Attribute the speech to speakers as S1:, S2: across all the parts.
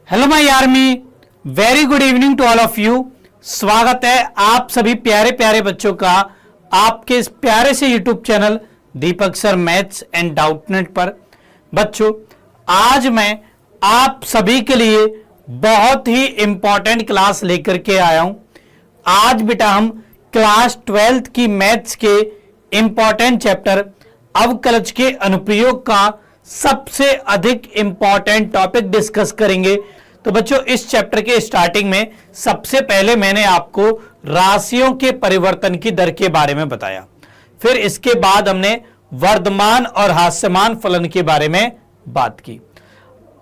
S1: Hello my army, very good evening to all of you. स्वागत है आप सभी प्यारे प्यारे बच्चों का आपके इस प्यारे से YouTube channel Deepak sir maths and Doubtnut पर। बच्चों, आज मैं आप सभी के लिए बहुत ही इंपॉर्टेंट क्लास लेकर के आया हूं। आज बेटा हम क्लास 12th की मैथ्स के इंपॉर्टेंट चैप्टर अवकलज के अनुप्रयोग का सबसे अधिक इंपॉर्टेंट टॉपिक डिस्कस करेंगे। तो बच्चों, इस चैप्टर के स्टार्टिंग में सबसे पहले मैंने आपको राशियों के परिवर्तन की दर के बारे में बताया। फिर इसके बाद हमने वर्धमान और हास्यमान फलन के बारे में बात की।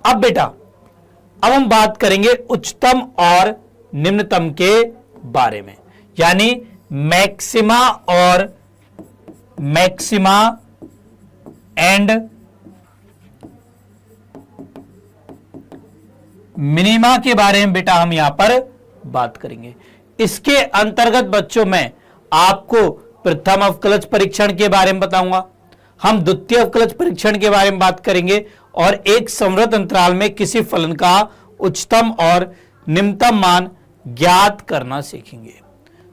S1: अब बेटा, अब हम बात करेंगे उच्चतम और निम्नतम के बारे में, यानी मैक्सिमा और मैक्सिमा एंड मिनिमा के बारे में बेटा हम यहां पर बात करेंगे। इसके अंतर्गत बच्चों मैं आपको प्रथम अवकलज परीक्षण के बारे में बताऊंगा, हम द्वितीय अवकलज परीक्षण के बारे में बात करेंगे और एक संवृत अंतराल में किसी फलन का उच्चतम और निम्नतम मान ज्ञात करना सीखेंगे।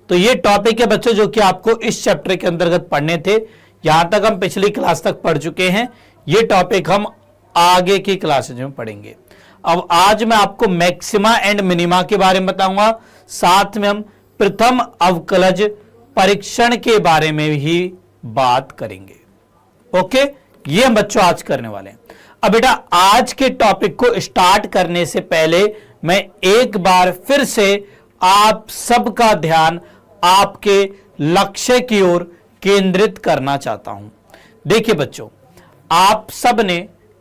S1: तो ये टॉपिक है बच्चों जो कि आपको इस चैप्टर के अंतर्गत पढ़ने थे। यहां तक हम पिछली क्लास तक पढ़ चुके हैं, ये टॉपिक हम आगे की क्लासेज में पढ़ेंगे। अब आज मैं आपको मैक्सिमा एंड मिनिमा के बारे में बताऊंगा, साथ में हम प्रथम अवकलज परीक्षण के बारे में भी बात करेंगे। ओके, ये हम बच्चों आज करने वाले हैं। अब बेटा, आज के टॉपिक को स्टार्ट करने से पहले मैं एक बार फिर से आप सबका ध्यान आपके लक्ष्य की ओर केंद्रित करना चाहता हूं। देखिए बच्चों, आप सब ने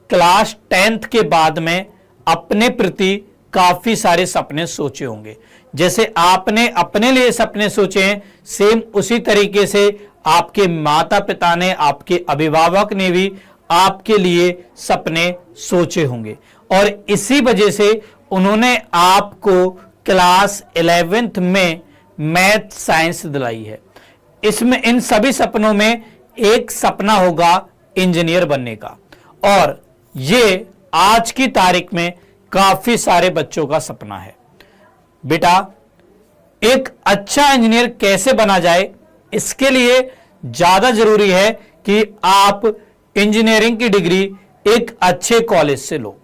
S1: क्लास 10th के बाद में अपने प्रति काफी सारे सपने सोचे होंगे। जैसे आपने अपने लिए सपने सोचे हैं, सेम उसी तरीके से आपके माता पिता ने, आपके अभिभावक ने भी आपके लिए सपने सोचे होंगे और इसी वजह से उन्होंने आपको क्लास 11th में मैथ साइंस दिलाई है। इसमें इन सभी सपनों में एक सपना होगा इंजीनियर बनने का, और ये आज की तारीख में काफी सारे बच्चों का सपना है। बेटा, एक अच्छा इंजीनियर कैसे बना जाए, इसके लिए ज्यादा जरूरी है कि आप इंजीनियरिंग की डिग्री एक अच्छे कॉलेज से लो।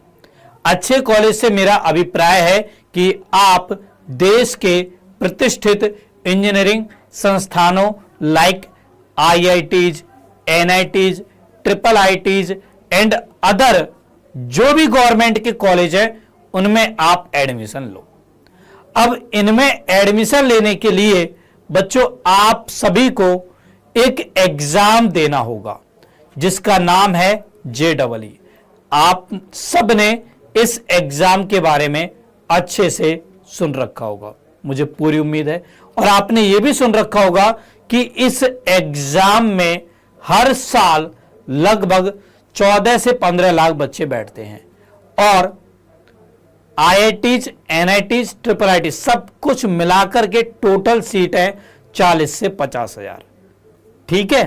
S1: अच्छे कॉलेज से मेरा अभिप्राय है कि आप देश के प्रतिष्ठित इंजीनियरिंग संस्थानों like IITs, NITs, IIITs and other जो भी गवर्नमेंट के कॉलेज है उनमें आप एडमिशन लो। अब इनमें एडमिशन लेने के लिए बच्चों आप सभी को एक एग्जाम देना होगा जिसका नाम है JEE। आप सब ने इस एग्जाम के बारे में अच्छे से सुन रखा होगा, मुझे पूरी उम्मीद है। और आपने यह भी सुन रखा होगा कि इस एग्जाम में हर साल लगभग 14 से 15 लाख बच्चे बैठते हैं और IITs, NITs, IIITs सब कुछ मिलाकर के टोटल सीट है 40 से 50 हजार। ठीक है,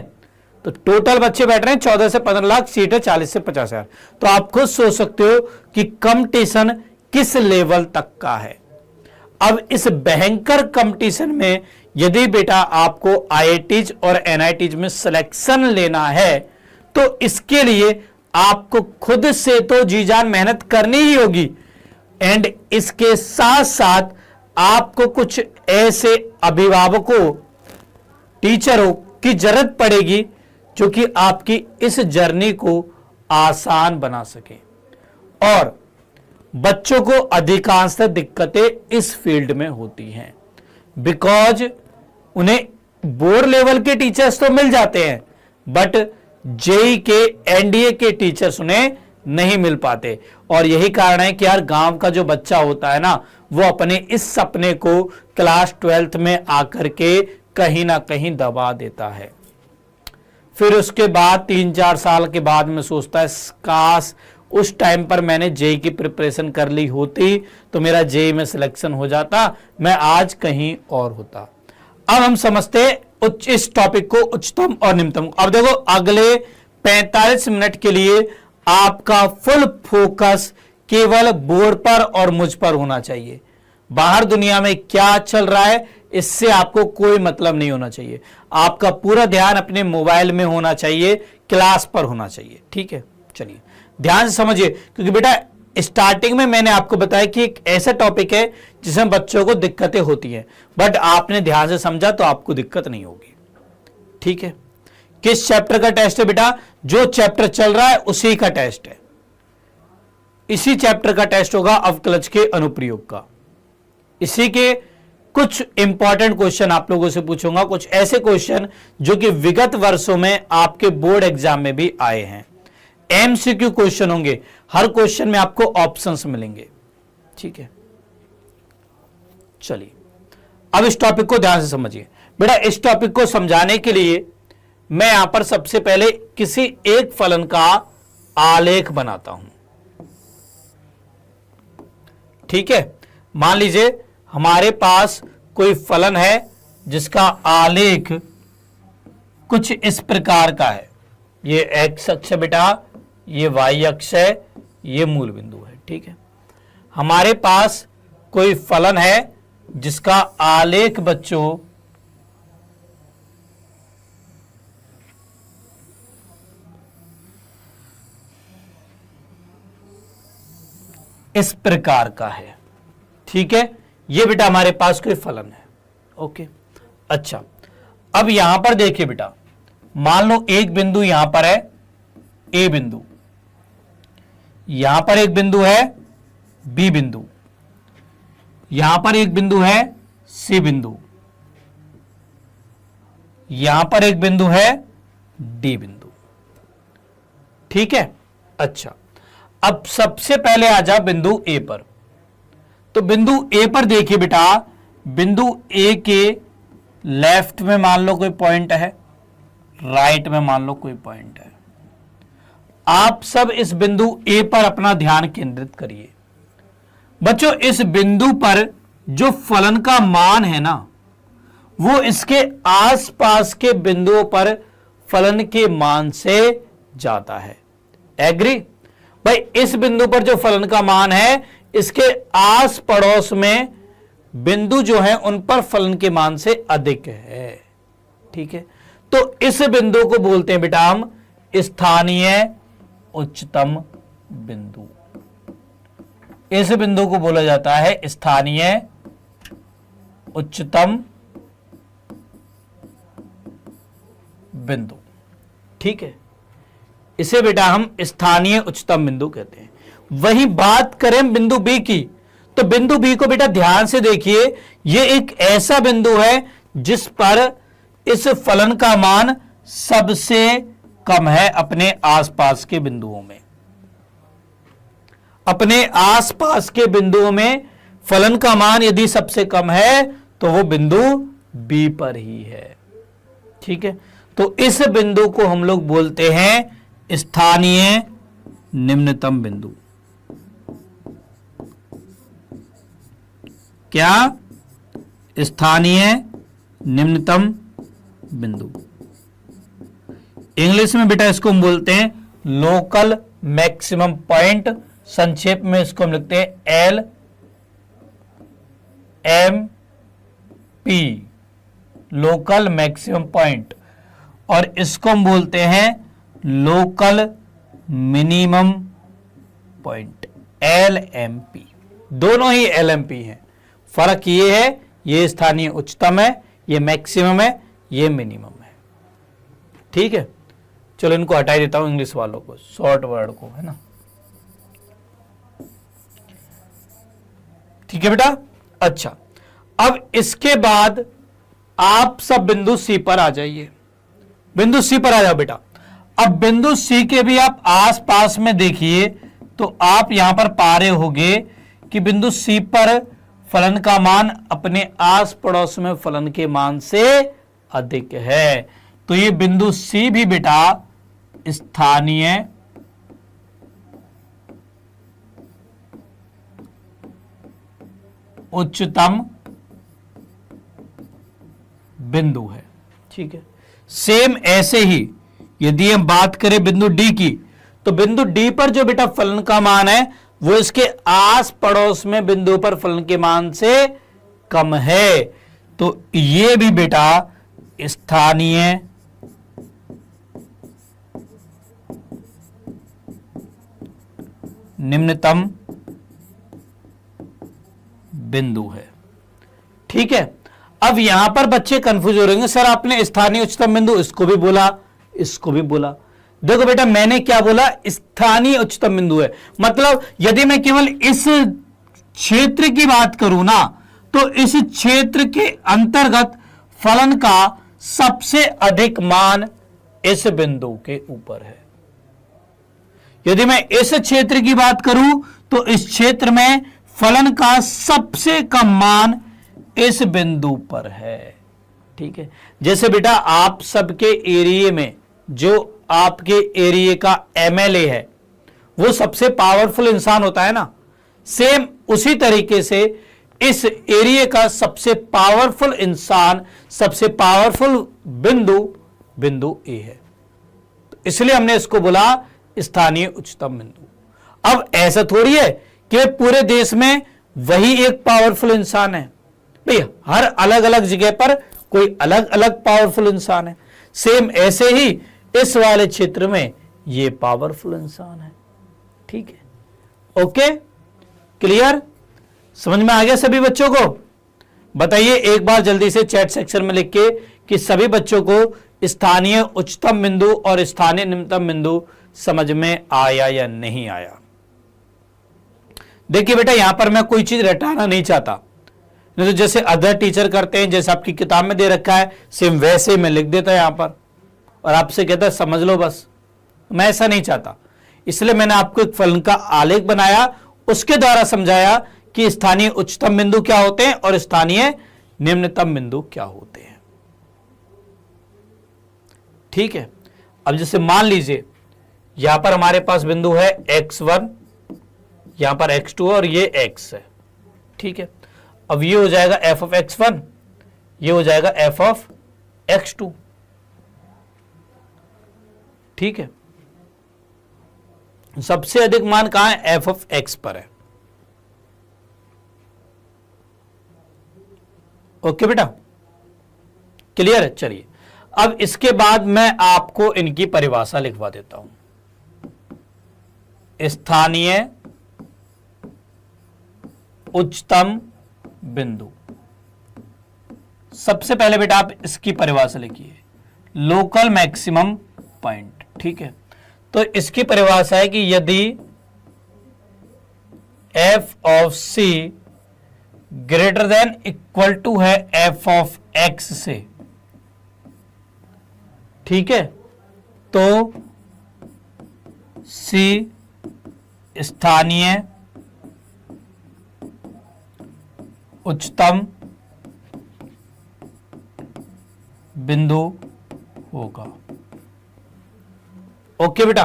S1: तो टोटल बच्चे बैठ रहे हैं 14 से 15 लाख, सीट है 40 से 50 हजार। तो आप खुद सोच सकते हो कि कंपटीशन किस लेवल तक का है। अब इस भयंकर कंपटीशन में यदि बेटा आपको IITs और NITs में सिलेक्शन लेना है तो इसके लिए आपको खुद से तो जी जान मेहनत करनी ही होगी, एंड इसके साथ साथ आपको कुछ ऐसे अभिभावकों, टीचरों की जरूरत पड़ेगी जो कि आपकी इस जर्नी को आसान बना सके। और बच्चों को अधिकांशतः दिक्कतें इस फील्ड में होती हैं बिकॉज उन्हें बोर्ड लेवल के टीचर्स तो मिल जाते हैं बट JEE के NDA के टीचर्स उन्हें नहीं मिल पाते। और यही कारण है कि यार गांव का जो बच्चा होता है ना, वो अपने इस सपने को क्लास 12th में आकर के कहीं ना कहीं दबा देता है। फिर उसके बाद 3-4 साल के बाद में सोचता है काश उस टाइम पर मैंने JEE की प्रिपरेशन कर ली होती तो मेरा JEE में सिलेक्शन हो जाता, मैं आज कहीं और होता। अब हम समझते इस टॉपिक को उच्चतम और निम्नतम। अब देखो, अगले 45 मिनट के लिए आपका फुल फोकस केवल बोर्ड पर और मुझ पर होना चाहिए। बाहर दुनिया में क्या चल रहा है इससे आपको कोई मतलब नहीं होना चाहिए। आपका पूरा ध्यान अपने मोबाइल में होना चाहिए, क्लास पर होना चाहिए। ठीक है, चलिए ध्यान से समझिए, क्योंकि बेटा स्टार्टिंग में मैंने आपको बताया कि एक ऐसा टॉपिक है जिसमें बच्चों को दिक्कतें होती हैं, बट आपने ध्यान से समझा तो आपको दिक्कत नहीं होगी। ठीक है, किस चैप्टर का टेस्ट है बेटा? जो चैप्टर चल रहा है उसी का टेस्ट है। इसी चैप्टर का टेस्ट होगा अवकलज के अनुप्रयोग का। इसी के कुछ इंपॉर्टेंट क्वेश्चन आप लोगों से पूछूंगा, कुछ ऐसे क्वेश्चन जो कि विगत वर्षों में आपके बोर्ड एग्जाम में भी आए हैं। एमसीक्यू क्वेश्चन होंगे, हर क्वेश्चन में आपको ऑप्शंस मिलेंगे। ठीक है, चलिए अब इस टॉपिक को ध्यान से समझिए। बेटा इस टॉपिक को समझाने के लिए मैं यहां पर सबसे पहले किसी एक फलन का आलेख बनाता हूं। ठीक है, मान लीजिए हमारे पास कोई फलन है जिसका आलेख कुछ इस प्रकार का है। ये एक्स अक्ष है बेटा, ये वाई अक्ष है, ये मूल बिंदु है। ठीक है, हमारे पास कोई फलन है जिसका आलेख बच्चों इस प्रकार का है। ठीक है, ये बेटा हमारे पास कोई फलन है। ओके, अच्छा अब यहां पर देखिए बेटा, मान लो एक बिंदु यहां पर है ए बिंदु, यहां पर एक बिंदु है बी बिंदु, यहां पर एक बिंदु है सी बिंदु, यहां पर एक बिंदु है डी बिंदु। ठीक है, अच्छा अब सबसे पहले आ जा बिंदु ए पर। तो बिंदु ए पर देखिए बेटा, बिंदु ए के लेफ्ट में मान लो कोई पॉइंट है, राइट में मान लो कोई पॉइंट है। आप सब इस बिंदु ए पर अपना ध्यान केंद्रित करिए। बच्चों इस बिंदु पर जो फलन का मान है ना, वो इसके आसपास के बिंदुओं पर फलन के मान से जाता है। एग्री? भाई इस बिंदु पर जो फलन का मान है, इसके आस पड़ोस में बिंदु जो है उन पर फलन के मान से अधिक है। ठीक है, तो इस बिंदु को बोलते हैं बेटा हम स्थानीय उच्चतम बिंदु। इस बिंदु को बोला जाता है स्थानीय उच्चतम बिंदु। ठीक है, इसे बेटा हम स्थानीय उच्चतम बिंदु कहते हैं। वही बात करें बिंदु बी की, तो बिंदु बी को बेटा ध्यान से देखिए, यह एक ऐसा बिंदु है जिस पर इस फलन का मान सबसे कम है अपने आसपास के बिंदुओं में। अपने आसपास के बिंदुओं में फलन का मान यदि सबसे कम है तो वो बिंदु बी पर ही है। ठीक है, तो इस बिंदु को हम लोग बोलते हैं स्थानीय निम्नतम बिंदु। क्या? स्थानीय निम्नतम बिंदु। इंग्लिश में बेटा इसको हम बोलते हैं लोकल मैक्सिमम पॉइंट। संक्षेप में इसको हम लिखते हैं LMP, लोकल मैक्सिमम पॉइंट। और इसको हम बोलते हैं लोकल मिनिमम पॉइंट, LMP। दोनों ही LMP हैं। फर्क ये है, ये स्थानीय उच्चतम है, ये मैक्सिमम है, ये मिनिमम है। ठीक है, चलो इनको हटा देता हूं इंग्लिश वालों को, शॉर्ट वर्ड को, है ना। ठीक है बेटा, अच्छा अब इसके बाद आप सब बिंदु सी पर आ जाइए। बिंदु सी पर आ जाओ बेटा। अब बिंदु सी के भी आप आसपास में देखिए, तो आप यहां पर पा रहे होंगे कि बिंदु सी पर फलन का मान अपने आस पड़ोस में फलन के मान से अधिक है। तो ये बिंदु सी भी बेटा स्थानीय उच्चतम बिंदु है। ठीक है, सेम ऐसे ही यदि हम बात करें बिंदु डी की, तो बिंदु डी पर जो बेटा फलन का मान है वो इसके आस पड़ोस में बिंदु पर फलन के मान से कम है। तो ये भी बेटा स्थानीय निम्नतम बिंदु है। ठीक है, अब यहां पर बच्चे कंफ्यूज हो रहे होंगे, सर आपने स्थानीय उच्चतम बिंदु इसको भी बोला, इसको भी बोला। देखो बेटा, मैंने क्या बोला, स्थानीय उच्चतम बिंदु है, मतलब यदि मैं केवल इस क्षेत्र की बात करूं ना, तो इस क्षेत्र के अंतर्गत फलन का सबसे अधिक मान इस बिंदु के ऊपर है। यदि मैं इस क्षेत्र की बात करूं तो इस क्षेत्र में फलन का सबसे कम मान इस बिंदु पर है। ठीक है, जैसे बेटा आप सबके एरिया में जो आपके एरिया का एमएलए है वो सबसे पावरफुल इंसान होता है ना, सेम उसी तरीके से इस एरिया का सबसे पावरफुल इंसान, सबसे पावरफुल बिंदु बिंदु ए है। तो इसलिए हमने इसको बोला स्थानीय उच्चतम बिंदु। अब ऐसा थोड़ी है कि पूरे देश में वही एक पावरफुल इंसान है, भैया हर अलग अलग जगह पर कोई अलग अलग पावरफुल इंसान है। सेम ऐसे ही इस वाले क्षेत्र में ये पावरफुल इंसान है। ठीक है, ओके, क्लियर, समझ में आ गया सभी बच्चों को? बताइए एक बार जल्दी से चैट सेक्शन में लिख के कि सभी बच्चों को स्थानीय उच्चतम बिंदु और स्थानीय निम्नतम बिंदु समझ में आया या नहीं आया। देखिए बेटा, यहां पर मैं कोई चीज रटाना नहीं चाहता, नहीं तो जैसे अदर टीचर करते हैं, जैसे आपकी किताब में दे रखा है सेम वैसे मैं लिख देता यहां पर और आपसे कहता है समझ लो बस। मैं ऐसा नहीं चाहता, इसलिए मैंने आपको एक फलन का आलेख बनाया, उसके द्वारा समझाया कि स्थानीय उच्चतम बिंदु क्या होते हैं और स्थानीय निम्नतम बिंदु क्या होते हैं। ठीक है, अब जैसे मान लीजिए यहां पर हमारे पास बिंदु है x1, यहां पर x2 और ये x है। ठीक है, अब ये हो जाएगा f ऑफ x1, ये हो जाएगा f ऑफ x2। ठीक है, सबसे अधिक मान कहां है? f ऑफ x पर है। ओके बेटा, क्लियर है? चलिए अब इसके बाद मैं आपको इनकी परिभाषा लिखवा देता हूं। स्थानीय उच्चतम बिंदु, सबसे पहले बेटा आप इसकी परिभाषा लिखिए, लोकल मैक्सिमम पॉइंट। ठीक है, तो इसकी परिभाषा है कि यदि f of c greater than equal to है f ऑफ x से, ठीक है, तो c स्थानीय उच्चतम बिंदु होगा। ओके बेटा,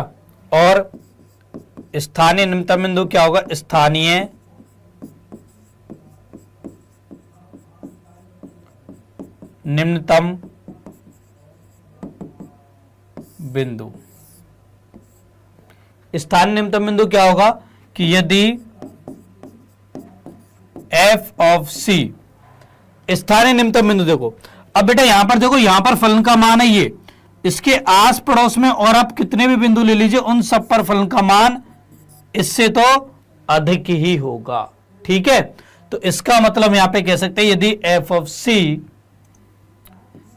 S1: और स्थानीय निम्नतम बिंदु क्या होगा? स्थानीय निम्नतम बिंदु। स्थानीय निम्नतम बिंदु क्या होगा कि यदि f ऑफ c स्थानीय निम्नतम बिंदु, देखो अब बेटा यहां पर देखो, यहां पर फलन का मान है ये, इसके आस पड़ोस में और आप कितने भी बिंदु ले लीजिए उन सब पर फलन का मान इससे तो अधिक ही होगा। ठीक है, तो इसका मतलब यहां पे कह सकते हैं यदि f of c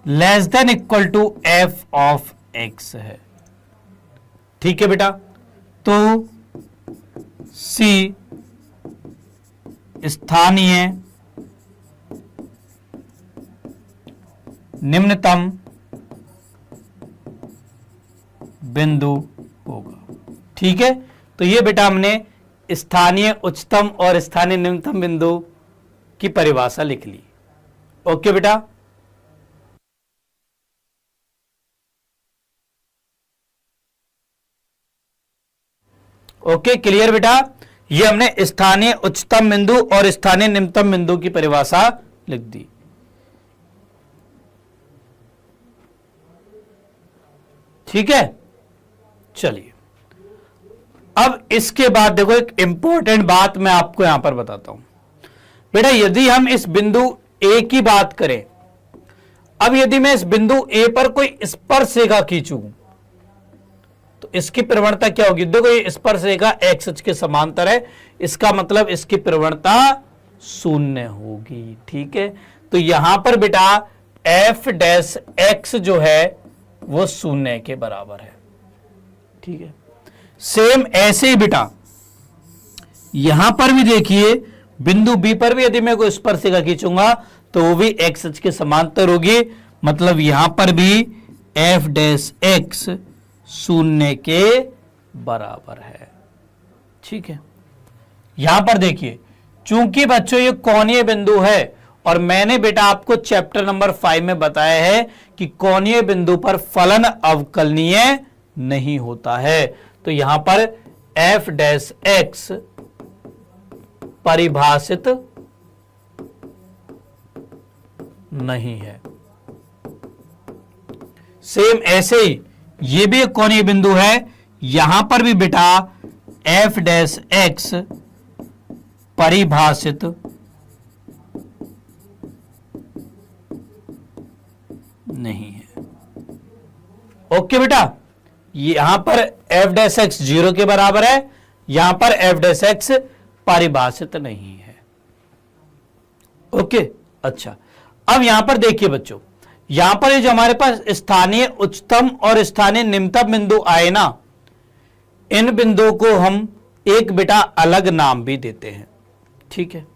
S1: less than equal to f of x है। ठीक है बेटा, तो c स्थानीय निम्नतम बिंदु होगा। ठीक है, तो ये बेटा हमने स्थानीय उच्चतम और स्थानीय निम्नतम बिंदु की परिभाषा लिख ली। ओके बेटा, ओके क्लियर बेटा, ये हमने स्थानीय उच्चतम बिंदु और स्थानीय निम्नतम बिंदु की परिभाषा लिख दी। ठीक है, चलिए अब इसके बाद देखो एक इंपॉर्टेंट बात मैं आपको यहां पर बताता हूं बेटा। यदि हम इस बिंदु ए की बात करें, अब यदि मैं इस बिंदु ए पर कोई स्पर्श रेखा खींचूं तो इसकी प्रवणता क्या होगी? देखो ये स्पर्श रेखा एक्स अक्ष के समांतर है, इसका मतलब इसकी प्रवणता शून्य होगी। ठीक है, तो यहां पर बेटा एफ डैश एक्स जो है वो शून्य के बराबर है। ठीक है, सेम ऐसे ही बेटा यहां पर भी देखिए, बिंदु बी पर भी यदि मैं कोई स्पर्श रेखा खींचूंगा तो वो भी एक्स अक्ष के समांतर होगी, मतलब यहां पर भी एफ डैश एक्स शून्य के बराबर है। ठीक है, यहां पर देखिए, चूंकि बच्चों ये कोणीय बिंदु है और मैंने बेटा आपको चैप्टर नंबर 5 में बताया है कि कोणीय बिंदु पर फलन अवकलनीय नहीं होता है, तो यहां पर एफ डैश एक्स परिभाषित नहीं है। सेम ऐसे ही ये भी एक कोणीय बिंदु है, यहां पर भी बेटा एफ डैश एक्स परिभाषित नहीं है। ओके बेटा, यहां पर एफ डैश एक्स 0 के बराबर है, यहां पर एफ डैश एक्स परिभाषित नहीं है। ओके, अच्छा, अब यहां पर देखिए बच्चों, यहां पर ये जो हमारे पास स्थानीय उच्चतम और स्थानीय निम्नतम बिंदु आए ना, इन बिंदुओं को हम एक बेटा अलग नाम भी देते हैं। ठीक है,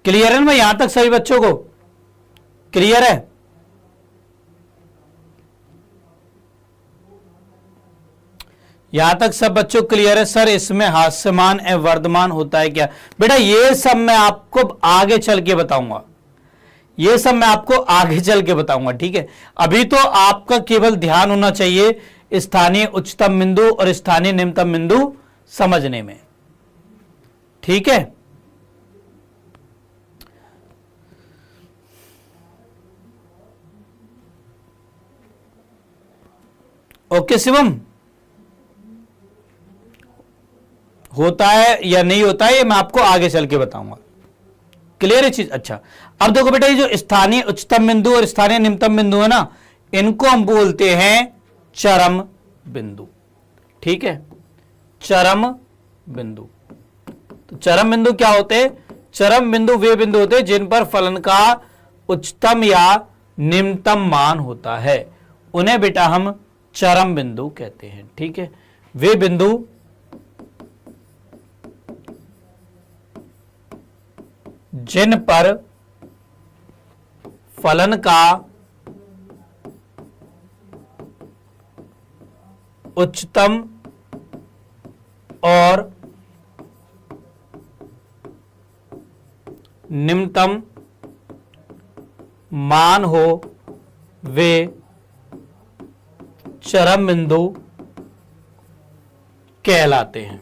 S1: क्लियर है ना यहां तक सभी बच्चों को? क्लियर है? यहां तक सब बच्चों क्लियर है? सर इसमें हास्यमान एवं वर्धमान होता है क्या? बेटा ये सब मैं आपको आगे चल के बताऊंगा, ये सब मैं आपको आगे चल के बताऊंगा। ठीक है, अभी तो आपका केवल ध्यान होना चाहिए स्थानीय उच्चतम बिंदु और स्थानीय निम्नतम बिंदु समझने में। ठीक है, ओके शिवम, होता है या नहीं होता है ये मैं आपको आगे चल के बताऊंगा। क्लियर है चीज? अच्छा, अब देखो बेटा, ये जो स्थानीय उच्चतम बिंदु और स्थानीय निम्नतम बिंदु है ना, इनको हम बोलते हैं चरम बिंदु। ठीक है, चरम बिंदु। तो चरम बिंदु क्या होते हैं? चरम बिंदु वे बिंदु होते हैं जिन पर फलन का उच्चतम या निम्नतम मान होता है, उन्हें बेटा हम चरम बिंदु कहते हैं। ठीक है, वे बिंदु जिन पर फलन का उच्चतम और निम्नतम मान हो, वे चरम बिंदु कहलाते हैं।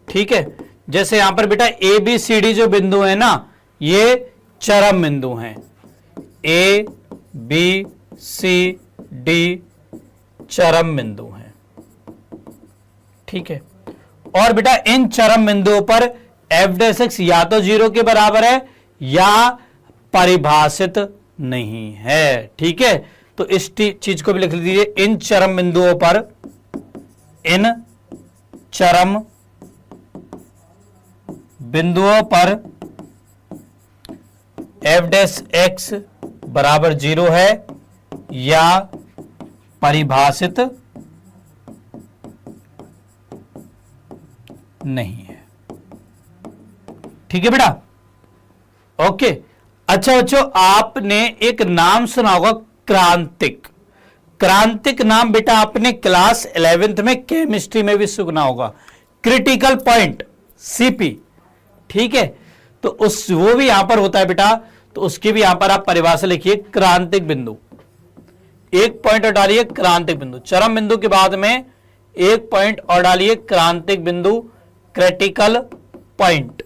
S1: ठीक है, जैसे यहां पर बेटा ए बी सी डी जो बिंदु है ना, ये चरम बिंदु हैं। ए बी सी डी चरम बिंदु हैं। ठीक है, और बेटा इन चरम बिंदुओं पर एफ डैश एक्स या तो 0 के बराबर है या परिभाषित नहीं है। ठीक है, तो इस चीज को भी लिख लीजिए, इन चरम बिंदुओं पर, इन चरम बिंदुओं पर एफ डैश एक्स बराबर 0 है या परिभाषित नहीं है। ठीक है बेटा, ओके। अच्छा बच्चों, आपने एक नाम सुना होगा क्रांतिक। क्रांतिक नाम बेटा आपने क्लास 11th में केमिस्ट्री में भी सुना होगा, क्रिटिकल पॉइंट सीपी। ठीक है, तो उस वो भी यहां पर होता है बेटा, तो उसकी भी यहां पर आप परिभाषा लिखिए, क्रांतिक बिंदु। एक पॉइंट और डालिए क्रांतिक बिंदु, चरम बिंदु के बाद में एक पॉइंट और डालिए क्रांतिक बिंदु, क्रिटिकल पॉइंट।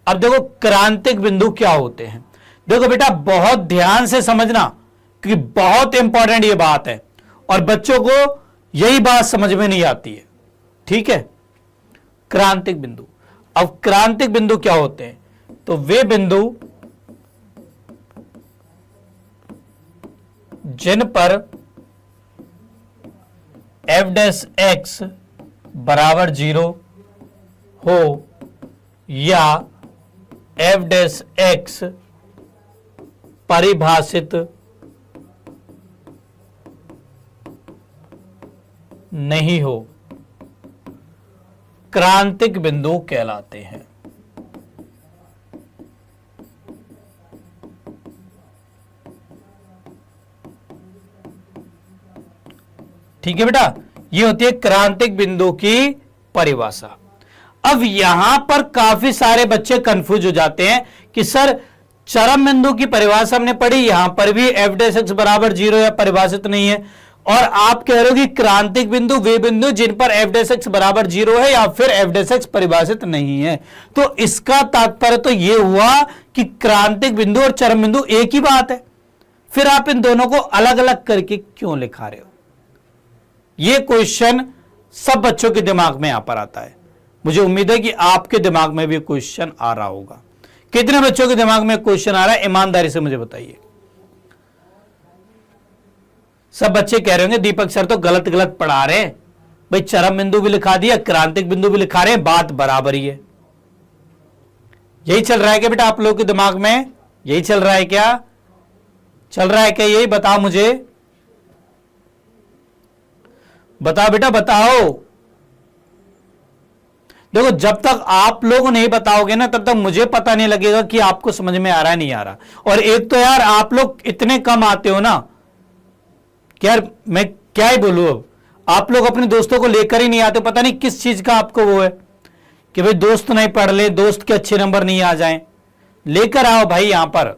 S1: अब देखो क्रांतिक बिंदु क्या होते हैं। देखो बेटा बहुत ध्यान से समझना क्योंकि बहुत इंपॉर्टेंट ये बात है और बच्चों को यही बात समझ में नहीं आती है। ठीक है, क्रांतिक बिंदु। अब क्रांतिक बिंदु क्या होते हैं? तो वे बिंदु जिन पर एफ डैश एक्स बराबर 0 हो या एफ डैश एक्स परिभाषित नहीं हो, क्रांतिक बिंदु कहलाते हैं। ठीक है बेटा, ये होती है क्रांतिक बिंदु की परिभाषा। अब यहां पर काफी सारे बच्चे कंफ्यूज हो जाते हैं कि सर चरम बिंदु की परिभाषा हमने पढ़ी, यहां पर भी एफ डैश एक्स बराबर 0 या परिभाषित नहीं है, और आप कह रहे हो कि क्रांतिक बिंदु वे बिंदु जिन पर एफ डैश एक्स बराबर 0 है या फिर एफ डैश एक्स परिभाषित नहीं है। तो इसका तात्पर्य तो यह हुआ कि क्रांतिक बिंदु और चरम बिंदु एक ही बात है, फिर आप इन दोनों को अलग अलग करके क्यों लिखा रहे हो? यह क्वेश्चन सब बच्चों के दिमाग में यहां पर आता है। मुझे उम्मीद है कि आपके दिमाग में भी क्वेश्चन आ रहा होगा। कितने बच्चों के दिमाग में क्वेश्चन आ रहा है, ईमानदारी से मुझे बताइए। सब बच्चे कह रहे होंगे दीपक सर तो गलत गलत पढ़ा रहे हैं, भाई चरम बिंदु भी लिखा दिया, क्रांतिक बिंदु भी लिखा रहे हैं, बात बराबर ही है। यही चल रहा है क्या बेटा आप लोगों के दिमाग में? यही चल रहा है क्या? चल रहा है क्या? यही बताओ मुझे, बताओ बेटा बताओ। देखो जब तक आप लोग नहीं बताओगे ना तब तक मुझे पता नहीं लगेगा कि आपको समझ में आ रहा है नहीं आ रहा। और एक तो यार आप लोग इतने कम आते हो ना कि यार मैं क्या ही बोलूं। अब आप लोग अपने दोस्तों को लेकर ही नहीं आते, पता नहीं किस चीज का आपको वो है कि भाई दोस्त नहीं पढ़ ले, दोस्त के अच्छे नंबर नहीं आ जाएं। लेकर आओ भाई यहां पर।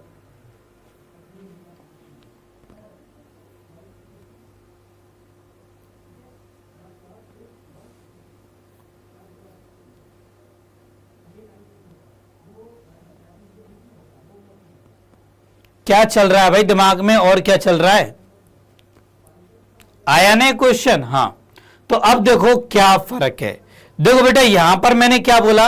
S1: क्या चल रहा है भाई दिमाग में और क्या चल रहा है? आया नहीं क्वेश्चन? हां, तो अब देखो क्या फर्क है। देखो बेटा यहां पर मैंने क्या बोला,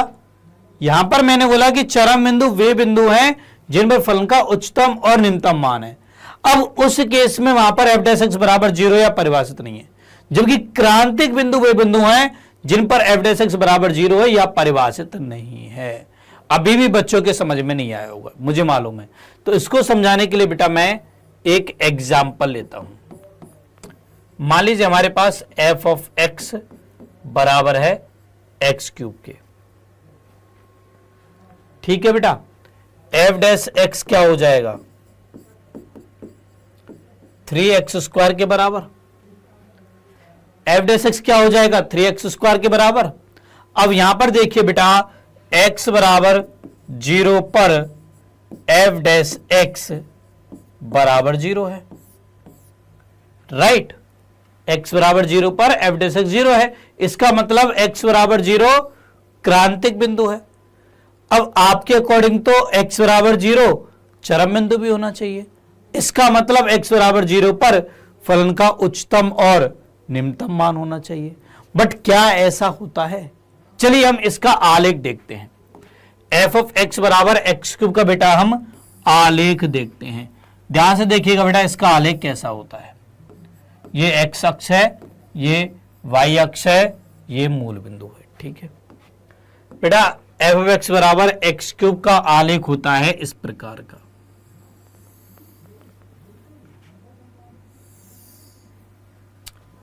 S1: यहां पर मैंने बोला कि चरम बिंदु वे बिंदु हैं जिन पर फलन का उच्चतम और निम्नतम मान है। अब उस केस में वहां पर एफ डैश एक्स बराबर 0 या परिभाषित नहीं है, जबकि क्रांतिक बिंदु वे बिंदु हैं जिन पर एफ डैश एक्स बराबर 0 है या परिभाषित नहीं है। अभी भी बच्चों के समझ में नहीं आया होगा, मुझे मालूम है। तो इसको समझाने के लिए बेटा मैं एक एग्जाम्पल लेता हूं। मान लीजिए हमारे पास एफ ऑफ एक्स बराबर है एक्स क्यूब के। ठीक है बेटा, एफ डैश एक्स क्या हो जाएगा? 3x² के बराबर। एफ डैश एक्स क्या हो जाएगा? 3x² के बराबर। अब यहां पर देखिए बेटा x बराबर 0 पर एफ डैश एक्स बराबर 0 है, राइट। x बराबर 0 पर एफ डैश एक्स 0 है, इसका मतलब x बराबर 0 क्रांतिक बिंदु है। अब आपके अकॉर्डिंग तो x बराबर 0 चरम बिंदु भी होना चाहिए, इसका मतलब x बराबर 0 पर फलन का उच्चतम और निम्नतम मान होना चाहिए। बट क्या ऐसा होता है? चलिए हम इसका आलेख देखते हैं। एफ ऑफ एक्स बराबर एक्स क्यूब का बेटा हम आलेख देखते हैं। ध्यान से देखिएगा बेटा इसका आलेख कैसा होता है। ये एक्स अक्ष है, ये वाई अक्ष है, ये मूल बिंदु है। ठीक है बेटा, एफ ऑफ एक्स बराबर एक्स क्यूब का आलेख होता है इस प्रकार का।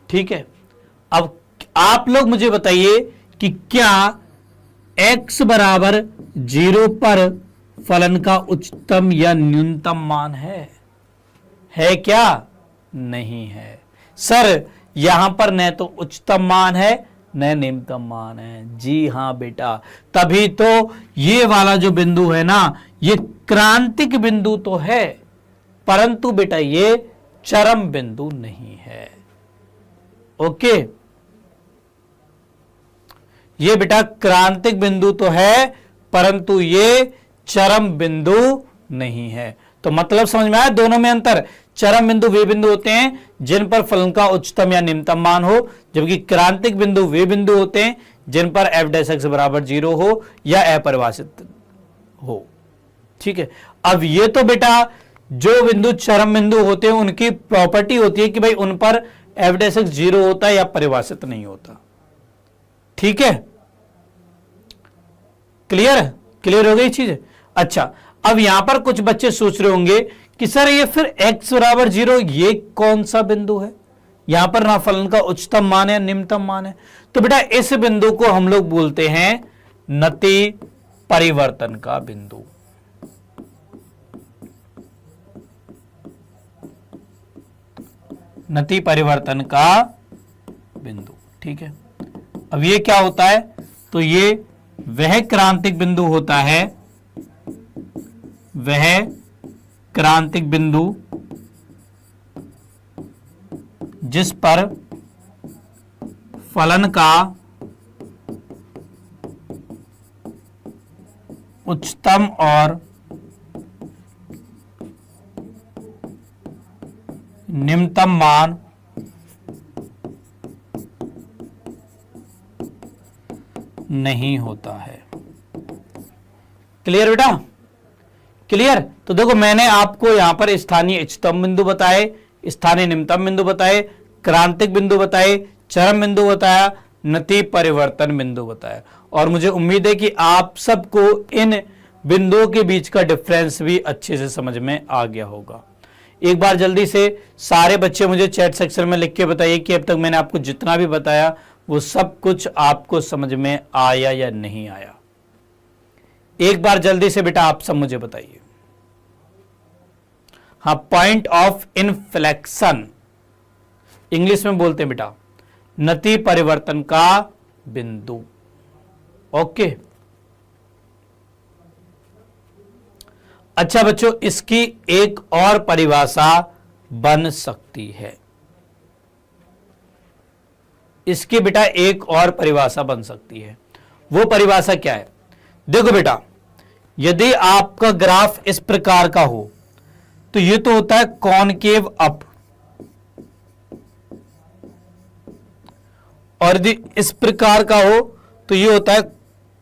S1: ठीक है, अब आप लोग मुझे बताइए कि क्या x बराबर 0 पर फलन का उच्चतम या न्यूनतम मान है क्या? नहीं है सर, यहां पर न तो उच्चतम मान है न निम्नतम मान है। जी हां बेटा, तभी तो ये वाला जो बिंदु है ना, ये क्रांतिक बिंदु तो है, परंतु बेटा ये चरम बिंदु नहीं है। ओके, ये बेटा क्रांतिक बिंदु तो है परंतु ये चरम बिंदु नहीं है। तो मतलब समझ में आया दोनों में अंतर। चरम बिंदु वे बिंदु होते हैं जिन पर फलन का उच्चतम या निम्नतम मान हो, जबकि क्रांतिक बिंदु वे बिंदु होते हैं जिन पर f' बराबर 0 हो या अपरिभाषित हो। ठीक है, अब ये तो बेटा जो बिंदु चरम बिंदु होते हैं उनकी प्रॉपर्टी होती है कि भाई उन पर f' 0 होता है या परिभाषित नहीं होता। ठीक है, क्लियर हो गई चीज। अच्छा, अब यहां पर कुछ बच्चे सोच रहे होंगे कि सर ये फिर x बराबर 0 ये कौन सा बिंदु है, यहां पर ना फलन का उच्चतम मान है निम्नतम मान है। तो बेटा इस बिंदु को हम लोग बोलते हैं नति परिवर्तन का बिंदु। नति परिवर्तन का बिंदु। ठीक है, अब ये क्या होता है, तो ये वह क्रांतिक बिंदु होता है, वह क्रांतिक बिंदु जिस पर फलन का उच्चतम और निम्नतम मान नहीं होता है। क्लियर बेटा, क्लियर। तो देखो मैंने आपको यहां पर स्थानीय उच्चतम बिंदु बताए, स्थानीय निम्नतम बिंदु बताए, क्रांतिक बिंदु बताए, चरम बिंदु बताया, नति परिवर्तन बिंदु बताया, और मुझे उम्मीद है कि आप सबको इन बिंदुओं के बीच का डिफरेंस भी अच्छे से समझ में आ गया होगा। एक बार जल्दी से सारे बच्चे मुझे चैट सेक्शन में लिख के बताइए कि अब तक मैंने आपको जितना भी बताया वो सब कुछ आपको समझ में आया या नहीं आया। एक बार जल्दी से बेटा आप सब मुझे बताइए। हाँ, पॉइंट ऑफ इनफ्लेक्शन इंग्लिश में बोलते हैं बेटा नति परिवर्तन का बिंदु। ओके, अच्छा बच्चों, इसकी एक और परिभाषा बन सकती है। इसकी बेटा एक और परिभाषा बन सकती है। वो परिभाषा क्या है? देखो बेटा, यदि आपका ग्राफ इस प्रकार का हो तो ये तो होता है कॉनकेव अप, और यदि इस प्रकार का हो तो ये होता है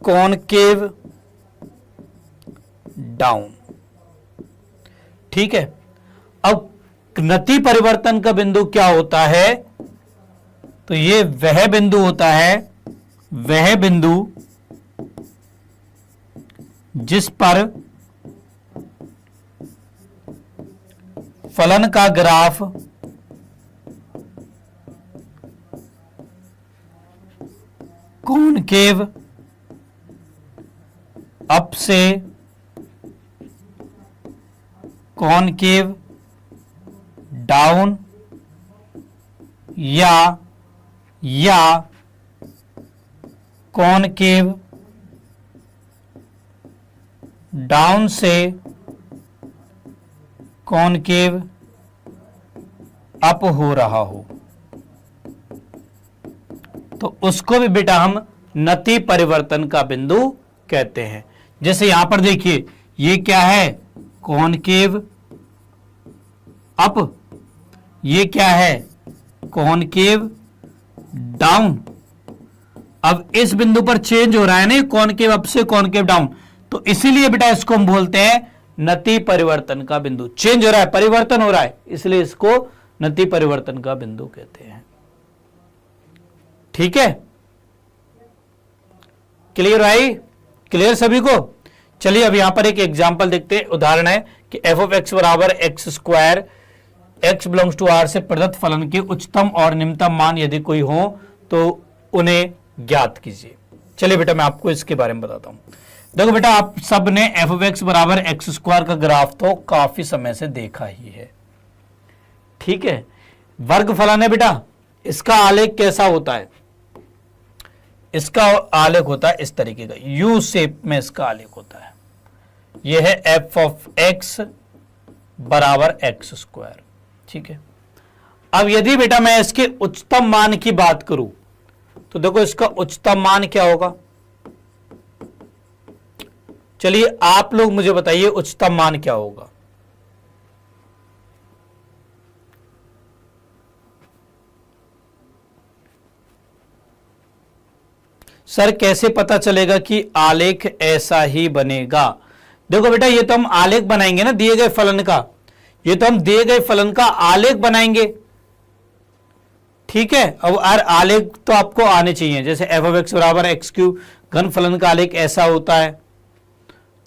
S1: कॉनकेव डाउन। ठीक है, अब नति परिवर्तन का बिंदु क्या होता है? तो ये वह बिंदु होता है, वह बिंदु जिस पर फलन का ग्राफ कॉनकेव अप से कॉनकेव डाउन या कॉनकेव डाउन से कॉनकेव अप हो रहा हो, तो उसको भी बेटा हम नति परिवर्तन का बिंदु कहते हैं। जैसे यहां पर देखिए, ये क्या है? कॉनकेव अप, ये क्या है? Concave down. अब इस बिंदु पर चेंज हो रहा है ना, कॉनकेव अप से कॉनकेव डाउन, तो इसीलिए बेटा इसको हम बोलते हैं नति परिवर्तन का बिंदु। चेंज हो रहा है, परिवर्तन हो रहा है, इसलिए इसको नति परिवर्तन का बिंदु कहते हैं। ठीक है, क्लियर आई? क्लियर सभी को? चलिए अब यहां पर एक एग्जांपल देखते हैं। उदाहरण है कि एफ ऑफ एक्स बराबर x square x belongs to R से प्रदत्त फलन के उच्चतम और निम्नतम मान यदि कोई हो तो उन्हें ज्ञात कीजिए। चलिए बेटा मैं आपको इसके बारे में बताता हूं। देखो बेटा, आप सब ने एफ ऑफ एक्स बराबर एक्स स्क्वायर का ग्राफ तो काफी समय से देखा ही है। ठीक है, वर्ग फलन है बेटा, इसका आलेख कैसा होता है? इसका आलेख होता है इस तरीके का, यू शेप में इसका आलेख होता है। यह है एफ ऑफ एक्स बराबर एक्स स्क्वायर। ठीक है, अब यदि बेटा मैं इसके उच्चतम मान की बात करूं तो देखो इसका उच्चतम मान क्या होगा? चलिए आप लोग मुझे बताइए उच्चतम मान क्या होगा। सर कैसे पता चलेगा कि आलेख ऐसा ही बनेगा? देखो बेटा, ये तो हम आलेख बनाएंगे ना दिए गए फलन का, ये तो हम दिए गए फलन का आलेख बनाएंगे, ठीक है। अब आलेख तो आपको आने चाहिए, जैसे एफ ऑफ एक्स बराबर एक्स क्यूब, घन फलन का आलेख ऐसा होता है,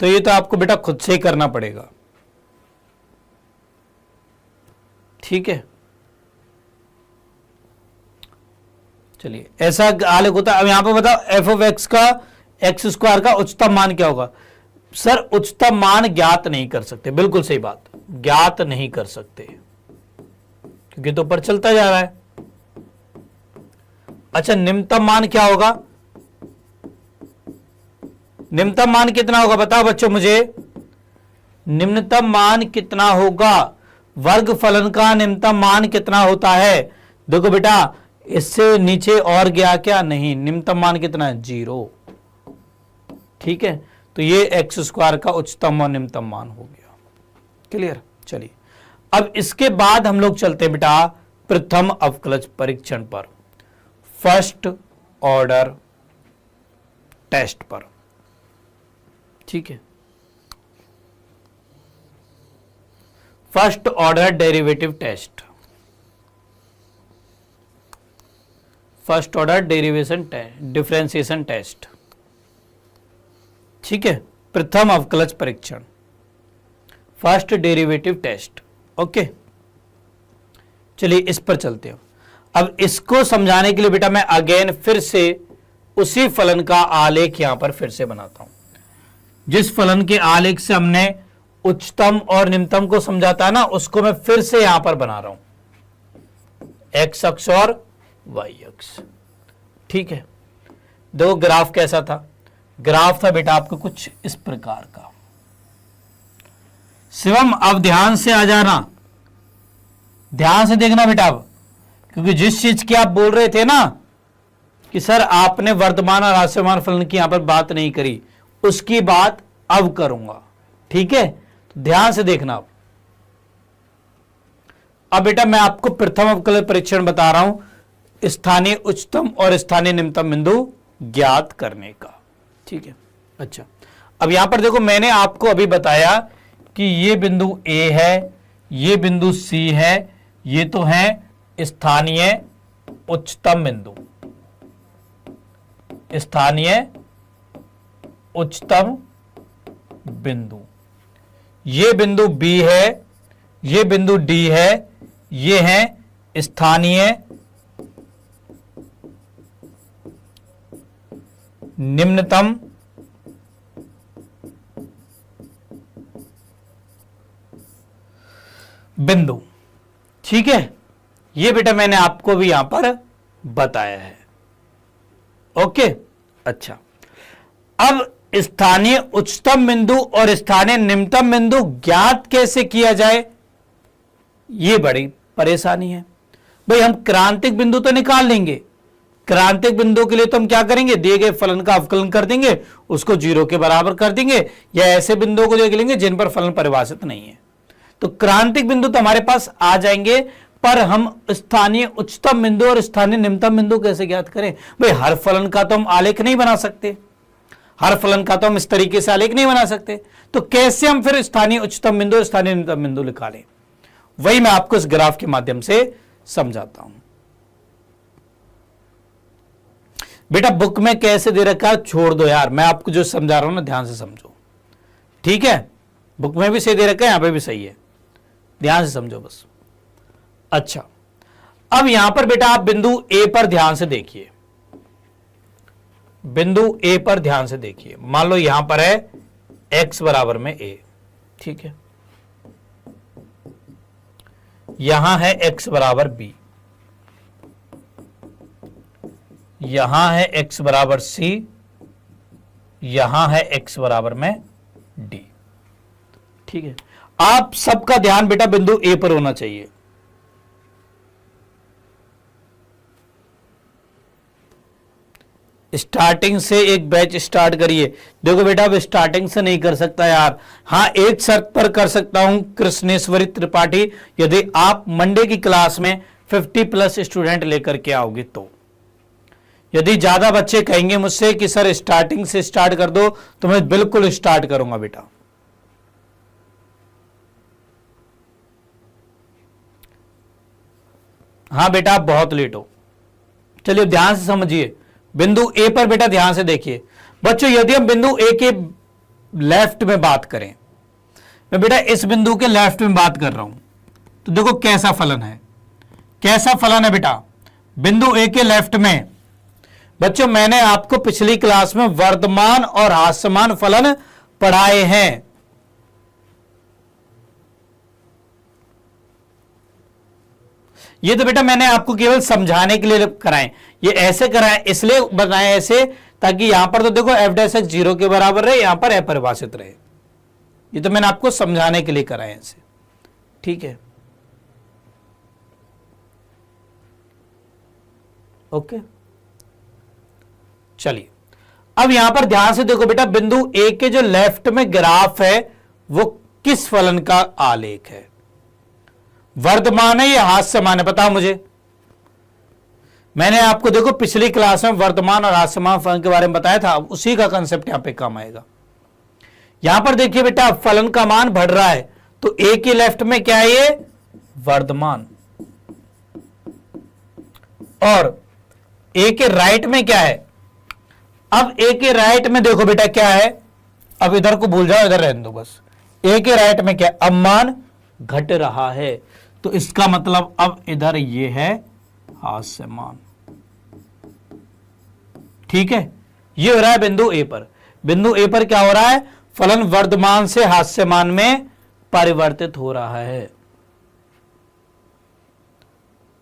S1: तो ये तो आपको बेटा खुद से ही करना पड़ेगा, ठीक है। चलिए ऐसा आलेख होता है। अब यहां पर बताओ एफ ऑफ एक्स का एक्स स्क्वायर का उच्चतम मान क्या होगा? सर उच्चतम मान ज्ञात नहीं कर सकते, बिल्कुल सही बात, ज्ञात नहीं कर सकते क्योंकि तो ऊपर चलता जा रहा है। अच्छा निम्नतम मान क्या होगा? निम्नतम मान कितना होगा बताओ बच्चों मुझे, निम्नतम मान कितना होगा? वर्ग फलन का निम्नतम मान कितना होता है? देखो बेटा इससे नीचे और गया क्या? नहीं, निम्नतम मान कितना है? 0, ठीक है। तो ये एक्स स्क्वायर का उच्चतम और निम्नतम मान हो गया, क्लियर। चलिए अब इसके बाद हम लोग चलते हैं बेटा प्रथम अवकलज परीक्षण पर, फर्स्ट ऑर्डर टेस्ट पर, ठीक है। First order derivative test, first order derivation differentiation test, ठीक है। प्रथम अवकलज परीक्षण, फर्स्ट डेरिवेटिव टेस्ट, ओके। चलिए इस पर चलते हैं। अब इसको समझाने के लिए बेटा मैं अगेन फिर से उसी फलन का आलेख यहां पर फिर से बनाता हूं, जिस फलन के आलेख से हमने उच्चतम और निम्नतम को समझाता है ना, उसको मैं फिर से यहां पर बना रहा हूं, एक्स अक्ष और वाई अक्ष, ठीक है। देखो ग्राफ कैसा था, ग्राफ था बेटा आपको कुछ इस प्रकार का। शिवम अब ध्यान से आ जाना, ध्यान से देखना बेटा अब, क्योंकि जिस चीज की आप बोल रहे थे ना कि सर आपने वर्तमान और हास्यमान फलन की यहां पर बात नहीं करी, उसकी बात अब करूंगा, ठीक है। तो ध्यान से देखना अब बेटा मैं आपको प्रथम अवकलज परीक्षण बता रहा हूं, स्थानीय उच्चतम और स्थानीय निम्नतम बिंदु ज्ञात करने का, ठीक है। अच्छा अब यहां पर देखो मैंने आपको अभी बताया कि ये बिंदु A है, ये बिंदु C है, ये तो है स्थानीय उच्चतम बिंदु, स्थानीय उच्चतम बिंदु, ये बिंदु B है, ये बिंदु D है, ये है स्थानीय निम्नतम बिंदु, ठीक है। ये बेटा मैंने आपको भी यहां पर बताया है, ओके। अच्छा अब स्थानीय उच्चतम बिंदु और स्थानीय निम्नतम बिंदु ज्ञात कैसे किया जाए, ये बड़ी परेशानी है भाई। हम क्रांतिक बिंदु तो निकाल लेंगे, क्रांतिक बिंदु के लिए तो हम क्या करेंगे, दिए गए फलन का अवकलन कर देंगे, उसको 0 के बराबर कर देंगे, या ऐसे बिंदुओं को देख लेंगे जिन पर फलन परिभाषित नहीं है, तो क्रांतिक बिंदु तो हमारे पास आ जाएंगे। पर हम स्थानीय उच्चतम बिंदु और स्थानीय निम्नतम बिंदु कैसे ज्ञात करें भाई? हर फलन का तो हम आलेख नहीं बना सकते, हर फलन का तो हम इस तरीके से आलेख नहीं बना सकते, तो कैसे हम फिर स्थानीय उच्चतम बिंदु और स्थानीय निम्नतम बिंदु निकालें? वही मैं आपको इस ग्राफ के माध्यम से समझाता हूं। बेटा बुक में कैसे दे रखा है छोड़ दो यार, मैं आपको जो समझा रहा हूं ना ध्यान से समझो, ठीक है। बुक में भी सही दे रखा है, यहां पे भी सही है, ध्यान से समझो बस। अच्छा अब यहां पर बेटा आप बिंदु ए पर ध्यान से देखिए, बिंदु ए पर ध्यान से देखिए। मान लो यहां पर है x बराबर में a, ठीक है। यहां है x बराबर b, यहां है x बराबर c, यहां है x बराबर में d, ठीक है। आप सबका ध्यान बेटा बिंदु ए पर होना चाहिए। स्टार्टिंग से एक बैच स्टार्ट करिए। देखो बेटा अब स्टार्टिंग से नहीं कर सकता यार, हाँ एक शर्त पर कर सकता हूं कृष्णेश्वरी त्रिपाठी, यदि आप मंडे की क्लास में 50+ स्टूडेंट लेकर के आओगे तो। यदि ज्यादा बच्चे कहेंगे मुझसे कि सर स्टार्टिंग से स्टार्ट कर दो, तो मैं बिल्कुल स्टार्ट करूंगा बेटा। हाँ बेटा आप बहुत लेट हो। चलिए ध्यान से समझिए, बिंदु ए पर बेटा ध्यान से देखिए बच्चों। यदि हम बिंदु ए के लेफ्ट में बात करें, मैं बेटा इस बिंदु के लेफ्ट में बात कर रहा हूं, तो देखो कैसा फलन है, कैसा फलन है बेटा बिंदु ए के लेफ्ट में। बच्चों मैंने आपको पिछली क्लास में वर्धमान और हास्यमान फलन पढ़ाए हैं। ये तो बेटा मैंने आपको केवल समझाने के लिए कराए, ये ऐसे कराए इसलिए बनाए ऐसे ताकि यहां पर तो देखो f' 0 के बराबर रहे, यहां पर अपरिभाषित रहे। ये तो मैंने आपको समझाने के लिए कराए ऐसे, ठीक है ओके। चलिए अब यहां पर ध्यान से देखो बेटा, बिंदु ए के जो लेफ्ट में ग्राफ है वो किस फलन का आलेख है, वर्धमान है या हास्यमान है, बताओ मुझे। मैंने आपको देखो पिछली क्लास में वर्धमान और हास्यमान फलन के बारे में बताया था, अब उसी का कंसेप्ट यहां पे काम आएगा। यहां पर देखिए बेटा फलन का मान बढ़ रहा है, तो ए के लेफ्ट में क्या है, ये वर्धमान, और ए के राइट में क्या है। अब ए के राइट में देखो बेटा क्या है, अब इधर को भूल जाओ, इधर रहने दो बस। ए के राइट में क्या, अब मान घट रहा है, तो इसका मतलब अब इधर ये है हास्यमान, ठीक है। ये हो रहा है बिंदु ए पर। बिंदु ए पर क्या हो रहा है, फलन वर्धमान से हास्यमान में परिवर्तित हो रहा है,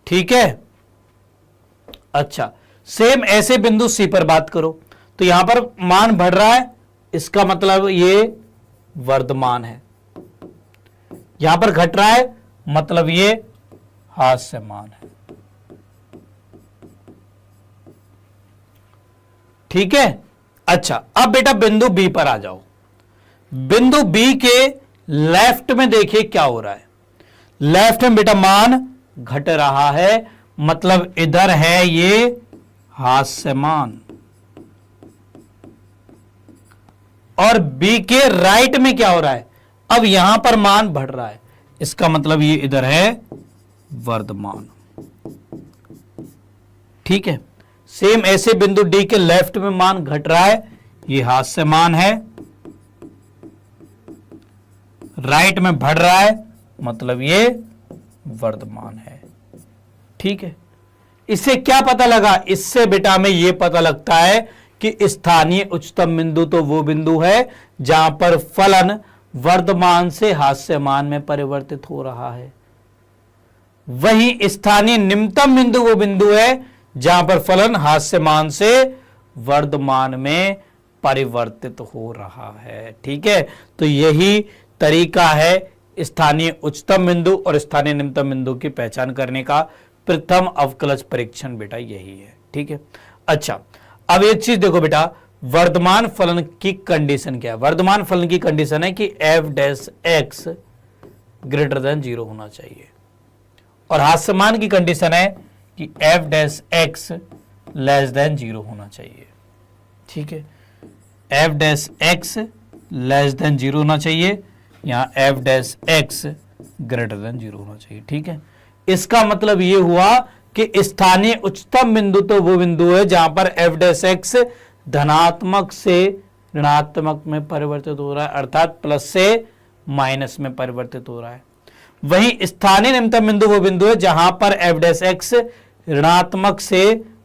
S1: ठीक है। अच्छा सेम ऐसे बिंदु सी पर बात करो, तो यहां पर मान बढ़ रहा है, इसका मतलब ये वर्धमान है, यहां पर घट रहा है मतलब ये हास्यमान है, ठीक है। अच्छा अब बेटा बिंदु बी पर आ जाओ। बिंदु बी के लेफ्ट में देखिए क्या हो रहा है, लेफ्ट में बेटा मान घट रहा है, मतलब इधर है ये हास्यमान, और बी के राइट में क्या हो रहा है, अब यहां पर मान बढ़ रहा है, इसका मतलब ये इधर है वर्धमान, ठीक है। सेम ऐसे बिंदु डी के लेफ्ट में मान घट रहा है, ये हास्यमान है, राइट में बढ़ रहा है मतलब ये वर्धमान है, ठीक है। इससे क्या पता लगा, इससे बेटा में ये पता लगता है कि स्थानीय उच्चतम बिंदु तो वो बिंदु है जहां पर फलन वर्धमान से हास्यमान में परिवर्तित हो रहा है, वहीं स्थानीय निम्नतम बिंदु वो बिंदु है जहां पर फलन हास्यमान से वर्धमान में परिवर्तित हो रहा है, ठीक है। तो यही तरीका है स्थानीय उच्चतम बिंदु और स्थानीय निम्नतम बिंदु की पहचान करने का, प्रथम अवकलज परीक्षण बेटा यही है, ठीक है। अच्छा अब एक चीज देखो बेटा, वर्धमान फलन की कंडीशन क्या है। वर्धमान फलन की कंडीशन है कि f' ग्रेटर देन 0 होना चाहिए, और हास्यमान की कंडीशन है कि f' लेस देन 0 होना चाहिए, ठीक है। f' लेस देन 0 होना चाहिए, यहां f' ग्रेटर देन 0 होना चाहिए, ठीक है। इसका मतलब यह हुआ कि स्थानीय उच्चतम बिंदु तो वो बिंदु है जहां पर f' धनात्मक से ऋणात्मक में परिवर्तित हो रहा है, अर्थात प्लस से माइनस में परिवर्तित हो रहा है। वहीं स्थानीय निम्नतम बिंदु वो बिंदु है जहां पर f' ऋणात्मक से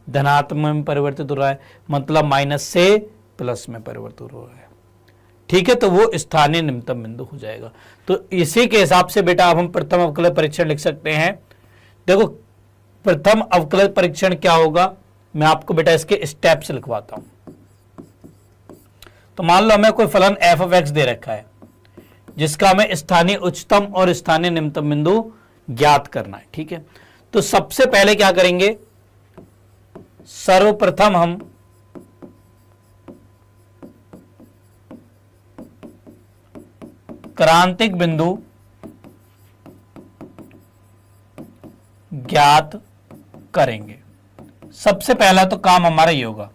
S1: धनात्मक में परिवर्तित हो रहा है, मतलब माइनस से प्लस में परिवर्तित हो रहा है, ठीक है। तो वो स्थानीय निम्नतम बिंदु हो जाएगा। तो इसी के हिसाब से बेटा अब हम प्रथम अवकलज परीक्षण लिख सकते हैं। देखो प्रथम अवकलज परीक्षण क्या होगा, मैं आपको बेटा इसके स्टेप्स लिखवाता हूं। तो मान लो हमें कोई फलन f(x) दे रखा है जिसका हमें स्थानीय उच्चतम और स्थानीय निम्नतम बिंदु ज्ञात करना है, ठीक है। तो सबसे पहले क्या करेंगे, सर्वप्रथम हम क्रांतिक बिंदु ज्ञात करेंगे। सबसे पहला तो काम हमारा ये होगा,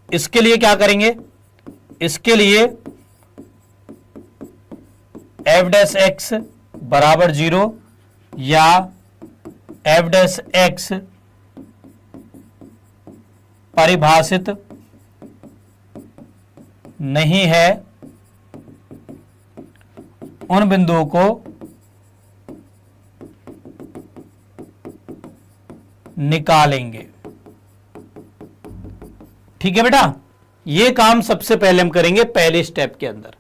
S1: इसके लिए क्या करेंगे, इसके लिए एफ डैश एक्स बराबर 0 या एफ डैश एक्स परिभाषित नहीं है उन बिंदुओं को निकालेंगे। ठीक है बेटा, ये काम सबसे पहले हम करेंगे पहले स्टेप के अंदर।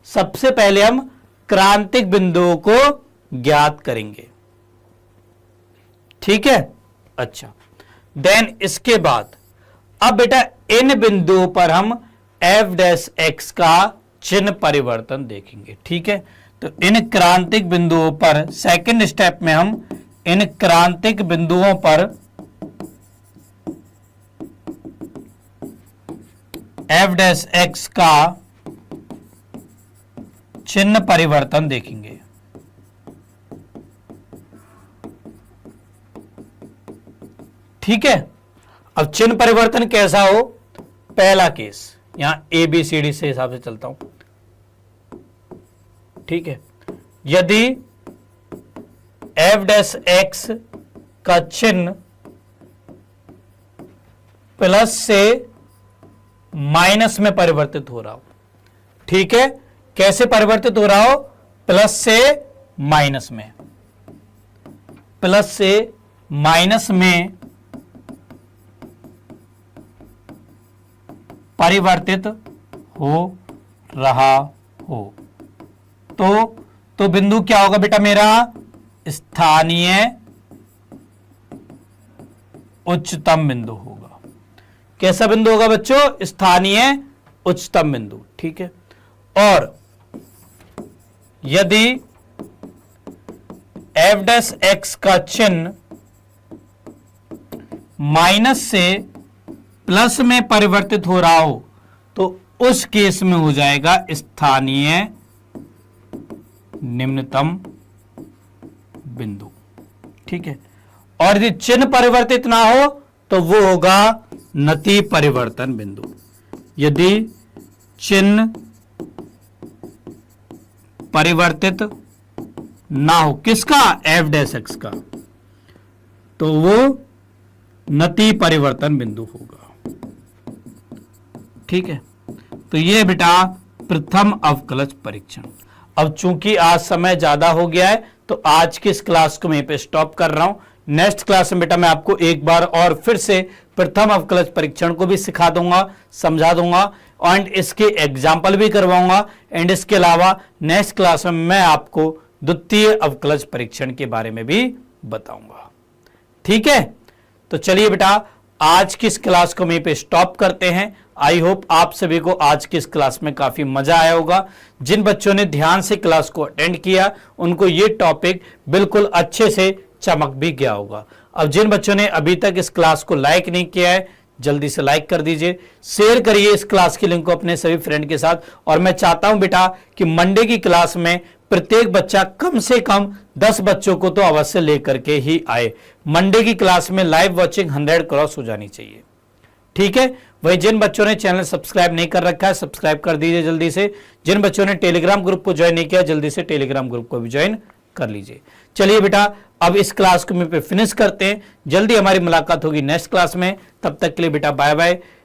S1: सबसे पहले हम क्रांतिक बिंदुओं को ज्ञात करेंगे। ठीक है, अच्छा, देन इसके बाद अब बेटा इन बिंदुओं पर हम एफ डैश एक्स का चिन्ह परिवर्तन देखेंगे। ठीक है, तो इन क्रांतिक बिंदुओं पर सेकंड स्टेप में हम इन क्रांतिक बिंदुओं पर एफ डैश एक्स का चिन्ह परिवर्तन देखेंगे। ठीक है, अब चिन्ह परिवर्तन कैसा हो, पहला केस यहां ए बी सी डी से हिसाब से चलता हूं। ठीक है, यदि एफ डैश एक्स का चिन्ह प्लस से माइनस में परिवर्तित हो रहा हो। ठीक है, कैसे परिवर्तित हो रहा हो, प्लस से माइनस में, प्लस से माइनस में परिवर्तित हो रहा हो तो बिंदु क्या होगा बेटा मेरा, स्थानीय उच्चतम बिंदु होगा। कैसा बिंदु होगा बच्चों, स्थानीय उच्चतम बिंदु। ठीक है, और यदि एफ डैश एक्स का चिन्ह माइनस से प्लस में परिवर्तित हो रहा हो तो उस केस में हो जाएगा स्थानीय निम्नतम बिंदु। ठीक है, और यदि चिन्ह परिवर्तित ना हो तो वो होगा नति परिवर्तन बिंदु। यदि चिन्ह परिवर्तित ना हो, किसका, एफ डैश एक्स का, तो वो नति परिवर्तन बिंदु होगा। ठीक है, तो ये बेटा प्रथम अवकलज परीक्षण। अब चूंकि आज समय ज्यादा हो गया है तो आज की इस क्लास को मैं पे स्टॉप कर रहा हूं। नेक्स्ट क्लास में बेटा मैं आपको एक बार और फिर से प्रथम अवकलज परीक्षण को भी सिखा दूंगा, समझा दूंगा एंड इसके एग्जाम्पल भी करवाऊंगा। एंड इसके अलावा नेक्स्ट क्लास में मैं आपको द्वितीय अवकलज परीक्षण के बारे में भी बताऊंगा। ठीक है, तो चलिए बेटा आज की इस क्लास को मैं पे स्टॉप करते हैं। आई होप आप सभी को आज की इस क्लास में काफी मजा आया होगा। जिन बच्चों ने ध्यान से क्लास को अटेंड किया उनको ये टॉपिक बिल्कुल अच्छे से चमक भी गया होगा। अब जिन बच्चों ने अभी तक इस क्लास को लाइक नहीं किया है जल्दी से लाइक कर दीजिए, शेयर करिए इस क्लास की लिंक को अपने सभी फ्रेंड के साथ। और मैं चाहता हूं बेटा कि मंडे की क्लास में प्रत्येक बच्चा कम से कम 10 बच्चों को तो अवश्य लेकर के ही आए। मंडे की क्लास में लाइव वॉचिंग 100 क्रॉस हो जानी चाहिए। ठीक है, वही जिन बच्चों ने चैनल सब्सक्राइब नहीं कर रखा है सब्सक्राइब कर दीजिए जल्दी से। जिन बच्चों ने टेलीग्राम ग्रुप को ज्वाइन नहीं किया जल्दी से टेलीग्राम ग्रुप को भी ज्वाइन कर लीजिए। चलिए बेटा अब इस क्लास को मैं फिनिश करते हैं, जल्दी हमारी मुलाकात होगी नेक्स्ट क्लास में। तब तक के लिए बेटा बाय बाय,